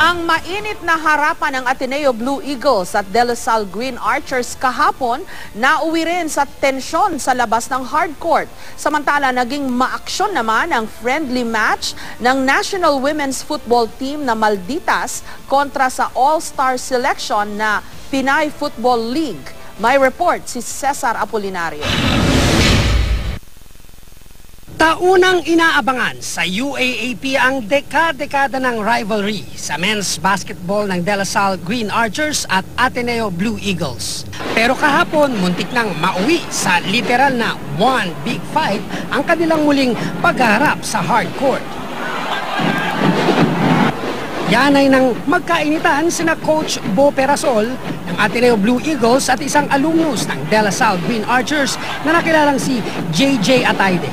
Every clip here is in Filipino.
Ang mainit na harapan ng Ateneo Blue Eagles at De La Salle Green Archers kahapon nauwi rin sa tensyon sa labas ng hardcourt. Samantala, naging maaksyon naman ang friendly match ng National Women's Football Team na Malditas kontra sa All-Star Selection na Pinay Football League. May report si Cesar Apolinario. Taunang inaabangan sa UAAP ang dekada ng rivalry sa men's basketball ng De La Salle Green Archers at Ateneo Blue Eagles. Pero kahapon, muntik nang mauwi sa literal na one big fight ang kanilang muling pagharap sa hardcourt. Yan ay nang magkainitan sina Coach Bo Perasol ng Ateneo Blue Eagles at isang alumnus ng De La Salle Green Archers na nakilalang si JJ Ataide.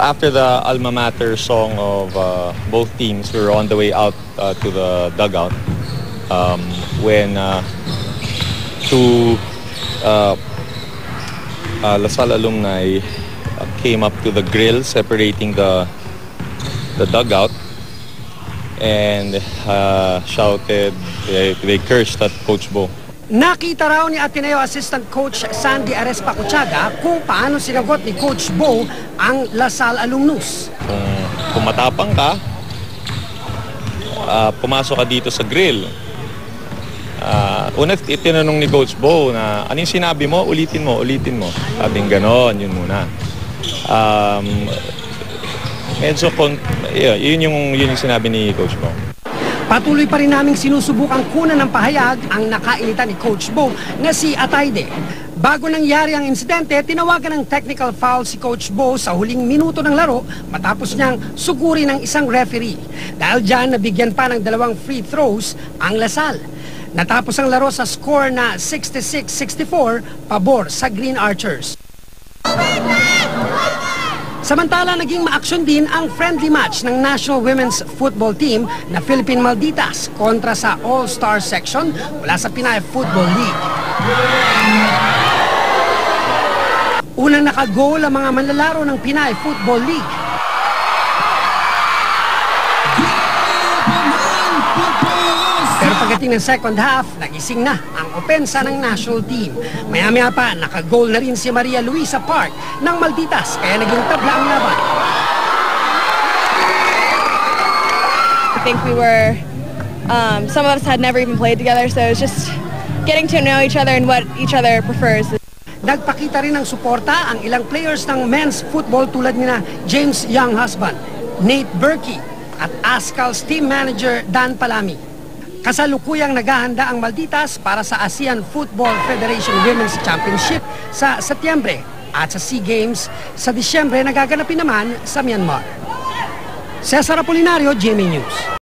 After the alma mater song of both teams, we were on the way out to the dugout when two La Salle alumni came up to the grill separating the dugout and shouted, they cursed at Coach Bo. Nakita raw ni Ateneo Assistant Coach Sandy Arespa-Cuchaga kung paano sinagot ni Coach Bo ang La Salle alumnus. Kung matapang ka, pumasok ka dito sa grill. Una, itinanong ni Coach Bo na, anong sinabi mo? Ulitin mo. Sabing ganon, yun muna. Yun yung sinabi ni Coach Bo. Patuloy pa rin naming sinusubukang kunan ng pahayag ang nakainitan ni Coach Bo na si Ataide. Bago nangyari ang insidente, tinawagan ng technical foul si Coach Bo sa huling minuto ng laro matapos niyang suguri ng isang referee. Dahil dyan, nabigyan pa ng 2 free throws ang La Salle. Natapos ang laro sa score na 66-64 pabor sa Green Archers. Samantala, naging maaksyon din ang friendly match ng National Women's Football Team na Philippine Malditas kontra sa All-Star Section mula sa Pinay Football League. Unang nakagol ang mga manlalaro ng Pinay Football League. Pero pagdating ng second half, nagising na ang opensa ng national team. Maya-maya pa, nakagol na rin si Maria Luisa Park ng Malditas, kaya naging tabla ang laban. I think we were, some of us had never even played together, so it's just getting to know each other and what each other prefers. Nagpakita rin ng suporta ang ilang players ng men's football tulad nina James Younghusband, Nate Berkey at Ascal's team manager Dan Palami. Kasalukuyang naghahanda ang Malditas para sa ASEAN Football Federation Women's Championship sa Setyembre at sa SEA Games sa Disyembre na gaganapin naman sa Myanmar. Cesar Apolinario, GMA News.